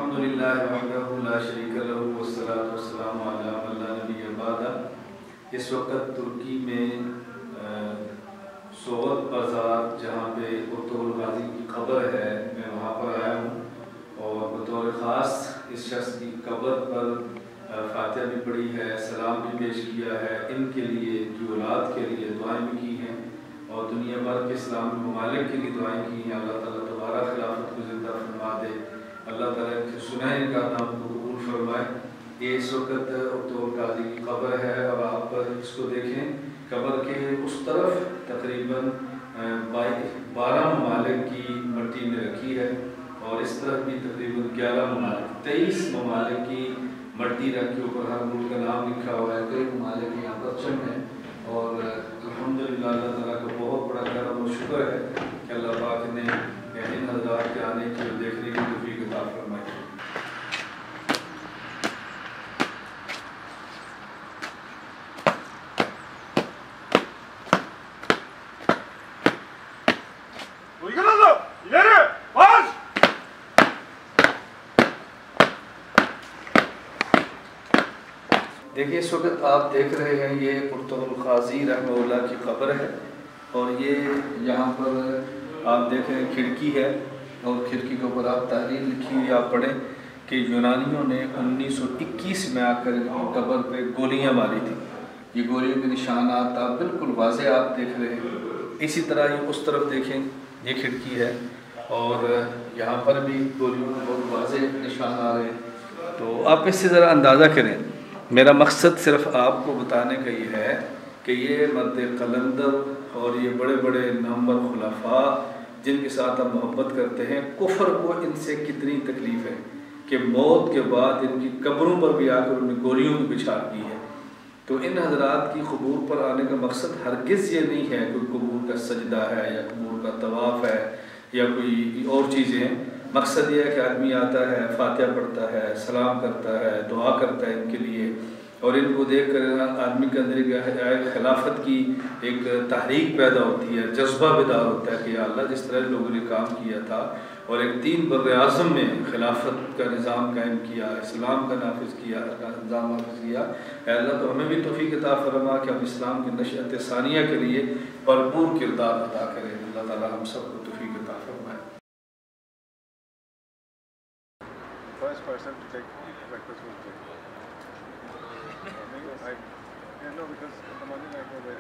الحمدللہ وحدہ لا شریک لہ والصلاۃ والسلام علی من لا نبی بعدہ۔ اس وقت ترکی میں سوغد بازار جہاں پہ ارطغرل غازی کی قبر ہے، میں وہاں پر آیا ہوں اور بطور خاص اس شخص کی قبر پر فاتحہ بھی پڑھی ہے، سلام بھی پیش کیا ہے، ان کے لیے کی اولاد کے لیے دعائیں بھی کی ہیں اور دنیا بھر کے اسلامی ممالک کے لیے دعائیں کی ہیں۔ اللہ تعالیٰ دوبارہ خلافت کو زندہ فرما دے، اللہ تعالیٰ کے سنائے کا نام کو قبول فرمائے۔ یہ اس وقت ارطغرل غازی کی قبر ہے اور آپ اس کو دیکھیں، قبر کے اس طرف تقریباً 12 ممالک کی مٹی میں رکھی ہے اور اس طرف بھی تقریباً 11 ممالک 23 ممالک کی مٹی رکھ کے اوپر ہر ملک کا نام لکھا ہوا ہے، کئی ممالک یہاں پرچم ہیں اور الحمدللہ اللہ تعالیٰ کا بہت بڑا کرم و شکر ہے کہ اللہ پاک نے ان حضرات کے آنے کی اور دیکھنے کی توفیق عطا فرمائی۔ دیکھیے اس وقت آپ دیکھ رہے ہیں یہ ارطغرل غازی رحمہ اللہ کی قبر ہے اور یہ یہاں پر آپ دیکھیں کھڑکی ہے اور کھڑکی کے اوپر آپ تحریر لکھی ہوئی آپ پڑھیں کہ یونانیوں نے 1921 میں آ کر ان کی قبر پہ گولیاں ماری تھیں۔ یہ گولیوں کے نشانات آپ بالکل واضح آپ دیکھ رہے ہیں۔ اسی طرح یہ اس طرف دیکھیں، یہ کھڑکی ہے اور یہاں پر بھی گولیوں کے بہت واضح نشان آ رہے ہیں۔ تو آپ اس سے ذرا اندازہ کریں، میرا مقصد صرف آپ کو بتانے کا یہ ہے کہ یہ مرد قلندر اور یہ بڑے بڑے نامور خلفاء جن کے ساتھ ہم محبت کرتے ہیں، کفر کو ان سے کتنی تکلیف ہے کہ موت کے بعد ان کی قبروں پر بھی آ کر انہوں نے گولیوں کی بچھا کی ہے۔ تو ان حضرات کی قبور پر آنے کا مقصد ہرگز یہ نہیں ہے کوئی قبور کا سجدہ ہے یا قبور کا طواف ہے یا کوئی اور چیزیں ہیں۔ مقصد یہ ہے کہ آدمی آتا ہے، فاتحہ پڑھتا ہے، سلام کرتا ہے، دعا کرتا ہے ان کے لیے اور ان کو دیکھ کر آدمی کے اندر ایک خلافت کی ایک تحریک پیدا ہوتی ہے، جذبہ بیدار ہوتا ہے کہ یا اللہ جس طرح لوگوں نے کام کیا تھا اور ایک 3 بر اعظم میں خلافت کا نظام قائم کیا، اسلام کا نافذ کیا، نظام نافذ کیا، اے اللہ تو ہمیں بھی توفیق عطا فرما کہ ہم اسلام کی نشأت ثانیہ کے لیے بھرپور کردار ادا کریں۔ اللہ تعالیٰ ہم سب کو توفیق عطا فرمائے۔ First person to take breakfast was Jay. I know because in the morning I go very